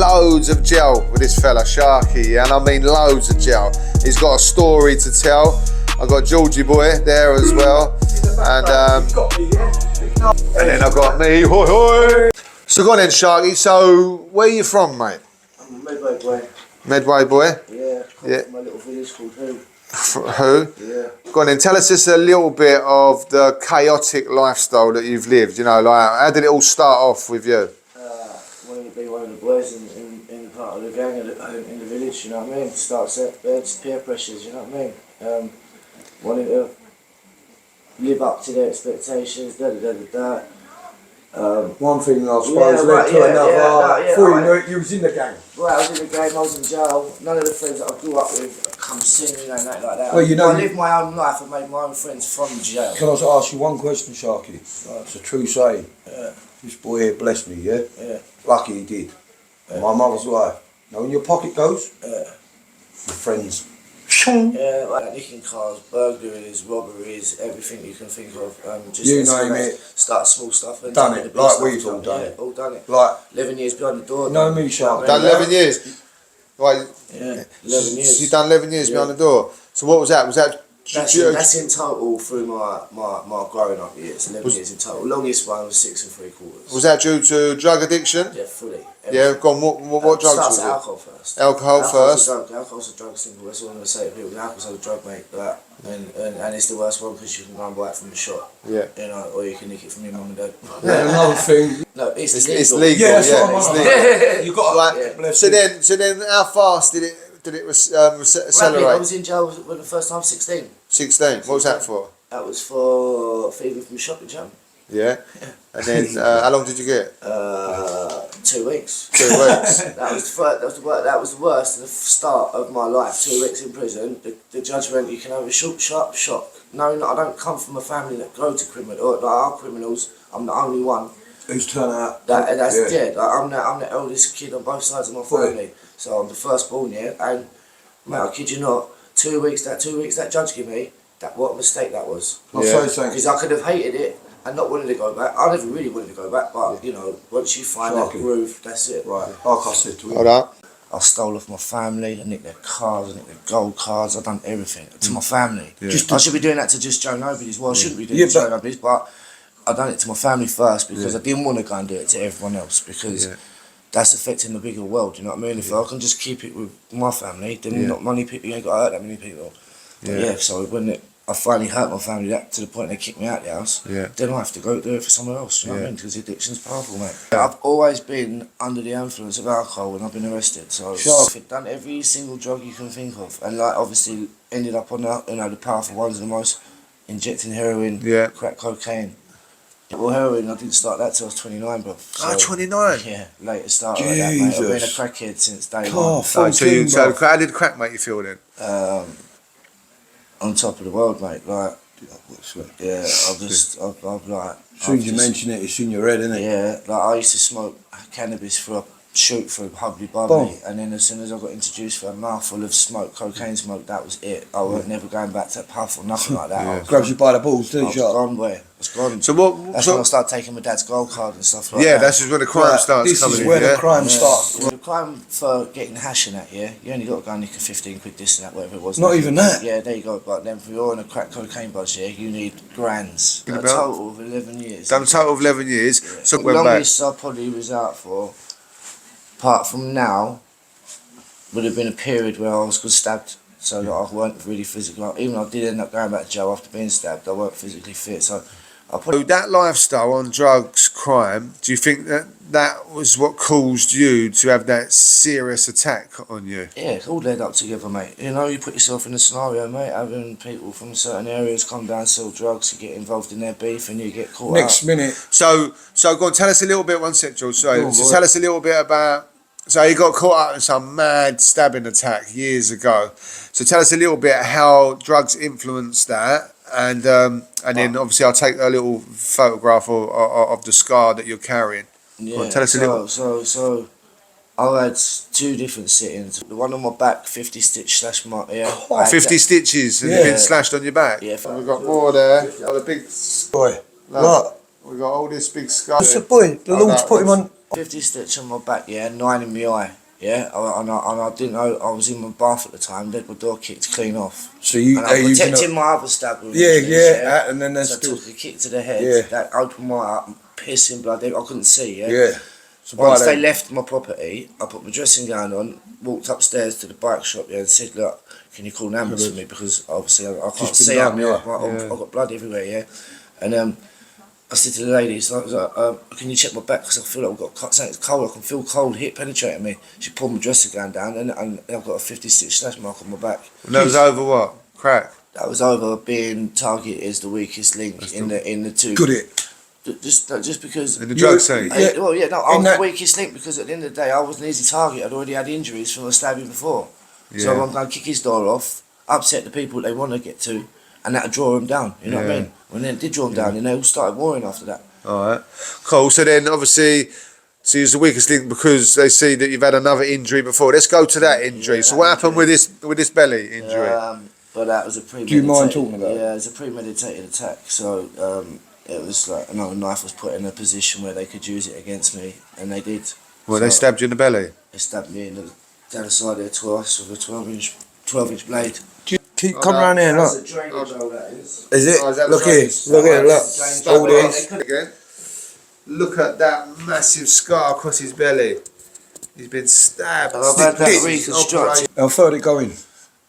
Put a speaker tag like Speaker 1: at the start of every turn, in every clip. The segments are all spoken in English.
Speaker 1: loads of gel with this fella, Sharky, and I mean loads of gel. He's got a story to tell. I've got Georgie boy there as well. And then I've got me, hoi hoi. So go on then, Sharky, so where are you from, mate?
Speaker 2: I'm a Medway boy.
Speaker 1: Medway boy?
Speaker 2: Yeah, from a little village called Who.
Speaker 1: Who?
Speaker 2: Yeah.
Speaker 1: Go on then, tell us just a little bit of the chaotic lifestyle that you've lived, you know, like how did it all start off with you?
Speaker 2: Wanting to be one of the boys in part of the gang in the village, you know what I mean? Starts at peer pressures, you know what I mean? Wanting to live up to their expectations,
Speaker 3: One thing I suppose led to another. Before you knew it, you was in the gang.
Speaker 2: Well, I was in the game, I was in jail. None of the friends that I grew up with come see me and nothing like that.
Speaker 3: Well, you know,
Speaker 2: I lived my own life and made my own friends from jail.
Speaker 3: Can I ask you one question, Sharky? It's a true saying. This boy here blessed me, yeah?
Speaker 2: Yeah.
Speaker 3: Lucky he did. My mother's life. Now when your pocket goes, your friends.
Speaker 2: Yeah, like nicking cars, burglaries, robberies, everything you can think of. Just
Speaker 3: You name it.
Speaker 2: Start small stuff and
Speaker 3: Done it, like we've all done
Speaker 2: it. All done it.
Speaker 3: Like
Speaker 2: 11 years behind the door.
Speaker 3: You know me, Sharky.
Speaker 1: Done 11 years? Right.
Speaker 2: Yeah, 11 years.
Speaker 1: You've done 11 years behind the door. So what was that? Was that...
Speaker 2: That's in total through my growing up years. 11 years in total. Longest one was 6 3/4.
Speaker 1: Was that due to drug addiction?
Speaker 2: Yeah, fully.
Speaker 1: Yeah, go on, what drugs was it?
Speaker 2: Alcohol first.
Speaker 1: Alcohol first?
Speaker 2: Alcohol's a drug, simple. That's all I'm going to say to people. Alcohol's a drug, mate. And it's the worst one because you can go and buy it from the shop. Yeah. You know, or you can nick it from your mum and dad.
Speaker 3: Another thing.
Speaker 2: No, it's legal.
Speaker 1: It's legal.
Speaker 3: Yeah, that's what
Speaker 1: it's
Speaker 3: I'm
Speaker 1: legal.
Speaker 3: You got
Speaker 1: Like, so then, how fast did it accelerate?
Speaker 2: I was in jail for the first time, 16.
Speaker 1: 16. What was that for?
Speaker 2: That was for thieving from shopping jam.
Speaker 1: Yeah. And then, how long did you get?
Speaker 2: 2 weeks.
Speaker 1: 2 weeks.
Speaker 2: That was the worst. The start of my life. 2 weeks in prison. The judge went, you can have a short, sharp shock. Knowing that I don't come from a family that go to criminal or that are criminals. I'm the only one.
Speaker 3: Who's turned out?
Speaker 2: That's dead. Like, I'm the eldest kid on both sides of my family. So I'm the firstborn, yeah. And mate, I kid you not, 2 weeks that judge gave me, what a mistake that was. Because I could have hated it and not wanted to go back. I never really wanted to go back, but you know, once you find that groove, that's it.
Speaker 3: Right. Like I said to him.
Speaker 1: Hold up.
Speaker 2: I stole off my family, I nicked their cars, I nicked their gold cards, I've done everything to my family. Yeah. I should be doing that to just Joe Nobody's. Well, I shouldn't be doing it to Joe Nobody's, but I done it to my family first because I didn't want to go and do it to everyone else because that's affecting the bigger world, you know what I mean? If I can just keep it with my family, then not many people, you ain't got to hurt that many people. But so when I finally hurt my family to the point they kicked me out of the house, then I have to go do it for somewhere else, you know what I mean? Because addiction's powerful, mate. I've always been under the influence of alcohol when I've been arrested, so I've done every single drug you can think of, and like obviously ended up on the powerful ones, the most, injecting heroin, crack cocaine. Well, heroin, I didn't start that till I was 29, bro. So,
Speaker 1: 29?
Speaker 2: Yeah, later started like that, mate. I've been a crackhead since day one.
Speaker 1: So how did crack make you feel then?
Speaker 2: On top of the world, mate. Like, yeah, I've like...
Speaker 3: As soon as you mention it, it's in your head, isn't it?
Speaker 2: Yeah, like I used to smoke cannabis for a shoot for Hubbly Bubbly, and then as soon as I got introduced for a mouthful of smoke, cocaine smoke, that was it. I was never going back to puff or nothing like that.
Speaker 3: Grabs you by the balls, doesn't it?
Speaker 2: Gone, boy. It's gone.
Speaker 1: So
Speaker 2: that's when I started taking my dad's gold card and stuff like that.
Speaker 1: Yeah, that's just when the crime starts coming in.
Speaker 3: This is where the crime starts.
Speaker 2: Well, the crime for getting hash and that, you only got to go and nick a 15 quid this and that, whatever it was.
Speaker 3: Not even that.
Speaker 2: Yeah, there you go. But then if you're on a crack cocaine buzz, you need grands. A total of 11 years.
Speaker 1: Done a total of 11 years.
Speaker 2: Yeah.
Speaker 1: So
Speaker 2: the longest I probably was out for, apart from now, would have been a period where I was stabbed, so that I weren't really physically. Even though I did end up going back to jail after being stabbed, I weren't physically fit. So
Speaker 1: that lifestyle on drugs, crime, do you think that was what caused you to have that serious attack on you?
Speaker 2: Yeah, it all led up together, mate. You know, you put yourself in a scenario, mate, having people from certain areas come down, sell drugs, to get involved in their beef, and you get caught
Speaker 3: Next minute.
Speaker 1: So go on, tell us a little bit, one sec, George, sorry. So tell us a little bit about, so you got caught up in some mad stabbing attack years ago. So tell us a little bit how drugs influenced that. And then obviously I'll take a little photograph of the scar that you're carrying.
Speaker 2: Yeah,
Speaker 1: tell us a little.
Speaker 2: So I had 2 different sittings. The one on my back, 50 stitch slash mark. Yeah,
Speaker 1: 50 stitches and you've been slashed on your back.
Speaker 2: Yeah.
Speaker 1: We've got more there. Got a big
Speaker 3: boy.
Speaker 1: What? We've got all this big scar.
Speaker 3: What's the boy? The Lord's put him
Speaker 2: 50 stitch on my back, yeah, 9 in my eye, yeah, and I didn't know, I was in my bath at the time, then my door kicked clean off.
Speaker 4: So you,
Speaker 2: And I'm protecting my other stab wound.
Speaker 4: yeah, and then there's
Speaker 2: so
Speaker 4: still,
Speaker 2: I took a kick to the head,
Speaker 4: Yeah.
Speaker 2: that opened my eye, pissing blood, I couldn't see, yeah.
Speaker 4: yeah. So
Speaker 2: Once
Speaker 4: by
Speaker 2: they
Speaker 4: then,
Speaker 2: left my property, I put my dressing gown on, walked upstairs to the bike shop, yeah, and said, look, can you call an ambulance for me, because obviously I can't
Speaker 4: Just been
Speaker 2: see out
Speaker 4: done,
Speaker 2: my eye,
Speaker 4: yeah.
Speaker 2: I've got blood everywhere, yeah. And I said to the lady, so I was like, can you check my back, because I feel like I've got something's cold, I can feel cold heat penetrating me. She pulled my dressing gown down, and I've got a 56 slash mark on my back.
Speaker 1: And that was over what? Crack.
Speaker 2: That was over being targeted as the weakest link in the two.
Speaker 4: good it.
Speaker 2: Just because.
Speaker 1: In the drug scene.
Speaker 4: Yeah.
Speaker 2: I was
Speaker 4: In that-
Speaker 2: the weakest link because at the end of the day I was an easy target. I'd already had injuries from a stabbing before. So
Speaker 1: Yeah.
Speaker 2: I'm going to kick his door off, upset the people they want to get to, and that'll draw them down. You know what I
Speaker 1: Yeah.
Speaker 2: mean? When they did draw them down, and they all started warring after that.
Speaker 1: All right. Cool. So then, obviously, so you're the weakest link because they see that you've had another injury before. Let's go to that injury.
Speaker 2: Yeah,
Speaker 1: So
Speaker 2: that
Speaker 1: what happened
Speaker 2: injury.
Speaker 1: with this belly injury?
Speaker 2: But that was a premeditated.
Speaker 4: you mind talking about it?
Speaker 2: Yeah, it was a premeditated attack. So it was like another knife was put in a position where they could use it against me, and they did.
Speaker 1: Well, they
Speaker 2: So
Speaker 1: stabbed you in the belly.
Speaker 2: They stabbed me in the down the side there twice with a 12-inch blade.
Speaker 4: Keep,
Speaker 1: Oh,
Speaker 4: come
Speaker 1: no.
Speaker 4: around here,
Speaker 2: That's
Speaker 4: look.
Speaker 2: a drainage hole, that is.
Speaker 4: Is it?
Speaker 1: Oh, is that
Speaker 4: Look
Speaker 1: the
Speaker 4: here,
Speaker 1: size?
Speaker 4: look here, look.
Speaker 2: It's
Speaker 4: All
Speaker 2: drainage.
Speaker 4: this.
Speaker 1: Again. Look at that massive scar across his belly. He's been stabbed.
Speaker 2: I've had that
Speaker 1: stitched,
Speaker 2: reconstructed.
Speaker 1: operated.
Speaker 4: How far did it go in?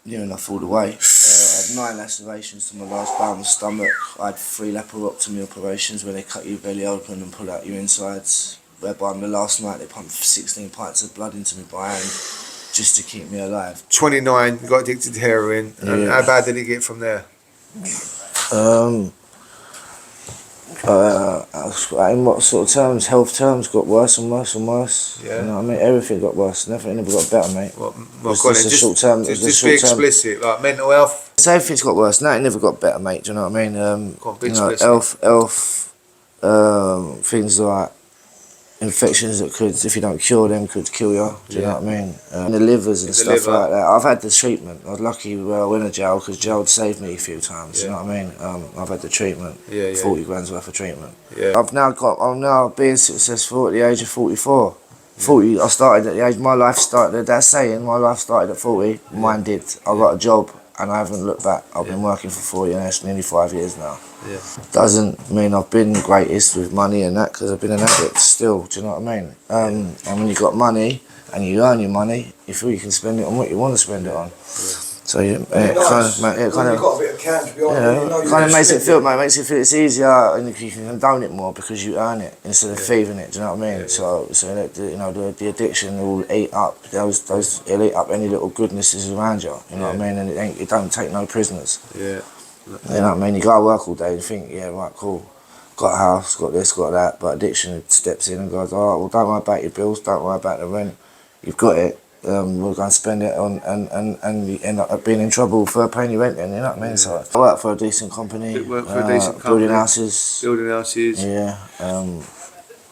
Speaker 2: Near enough all the way. I had 9 lacerations to my last bone, my stomach. I had 3 laparotomy operations where they cut your belly open and pull out your insides. Whereby on the last night they pumped 16 pints of blood into me by hand just to keep me alive.
Speaker 1: 29, got addicted to heroin. And
Speaker 2: Yeah.
Speaker 1: how bad did it get from there?
Speaker 2: In what sort of terms? Health terms got worse and worse and worse.
Speaker 1: Yeah.
Speaker 2: You know what I mean? Everything got worse. Nothing ever got better, mate.
Speaker 1: Well,
Speaker 2: It's
Speaker 1: go on
Speaker 2: just
Speaker 1: then,
Speaker 2: a short term.
Speaker 1: Just,
Speaker 2: It's
Speaker 1: just
Speaker 2: a
Speaker 1: be
Speaker 2: short term.
Speaker 1: explicit, like mental health.
Speaker 2: So everything's got worse. Nothing never got better, mate. Do you know what I mean?
Speaker 1: Go on, be
Speaker 2: You know,
Speaker 1: explicit.
Speaker 2: health, things like infections that could, if you don't cure them, could kill you. Do you know what I mean? The livers and
Speaker 1: The
Speaker 2: stuff
Speaker 1: liver.
Speaker 2: like that. I've had the treatment. I was lucky where I went to jail because jail saved me a few times. You know what I mean? I've had the treatment.
Speaker 1: Yeah, yeah.
Speaker 2: 40 grand's worth of treatment.
Speaker 1: Yeah.
Speaker 2: I'm now being successful at the age of 44. 40. I started at the age. My life started. That saying, my life started at 40. Mine did. I got a job. And I haven't looked back. I've been working for 4 years, it's nearly 5 years now.
Speaker 1: Yeah.
Speaker 2: Doesn't mean I've been greatest with money and that, because I've been an addict still, do you know what I mean? And when you got money, and you earn your money, you feel you can spend it on what you want to spend it on. So yeah, it kind of,
Speaker 3: You've got a bit of cash behind you. You know
Speaker 2: kind of
Speaker 3: you're
Speaker 2: makes it
Speaker 3: spending.
Speaker 2: feel, mate, makes it feel it's easier, and you can condone it more because you earn it instead of thieving it. Do you know what I mean? So that, you know, the addiction will eat up it'll eat up any little goodnesses around you. You know what I mean? And it don't take no prisoners.
Speaker 1: Yeah.
Speaker 2: You know what I mean? You go to work all day and think, yeah, right, cool, got a house, got this, got that, but addiction steps in and goes, all right, well, don't worry about your bills, don't worry about the rent, you've got it. We're going to spend it on, and you end up being in trouble for paying your rent then, you know what I mean? So I work for a decent company,
Speaker 1: Work for a decent company.
Speaker 2: building houses,
Speaker 1: Building houses.
Speaker 2: yeah,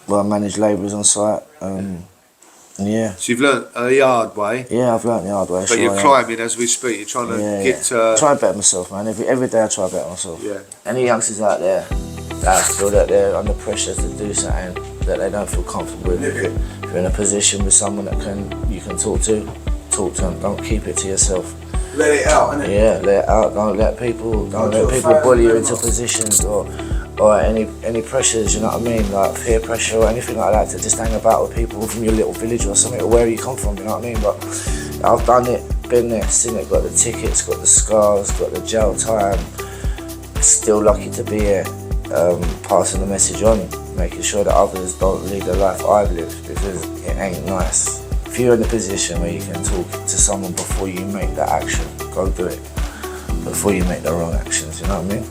Speaker 2: well, I manage labourers on site, and yeah.
Speaker 1: So you've learnt a hard way,
Speaker 2: Yeah, I've learnt the hard way.
Speaker 1: but
Speaker 2: sure,
Speaker 1: you're
Speaker 2: yeah.
Speaker 1: climbing as we speak. You're trying to get to.
Speaker 2: Try and better myself, man. Every day I try to better myself.
Speaker 1: Yeah.
Speaker 2: Any youngsters out there that feel that they're under pressure to do something that they don't feel comfortable with, if you're in a position with someone that you can talk to them. Don't keep it to yourself.
Speaker 3: Let it out, innit?
Speaker 2: Yeah, let it out. Don't let people bully you into positions or any pressures. You know what I mean? Like peer pressure or anything like that to just hang about with people from your little village or something or wherever you come from. You know what I mean? But I've done it, been there, seen it. Got the tickets, got the scars, got the jail time. Still lucky to be here, passing the message on, making sure that others don't lead the life I've lived because it ain't nice. If you're in a position where you can talk to someone before you make that action, go do it. Before you make the wrong actions, you know what I mean?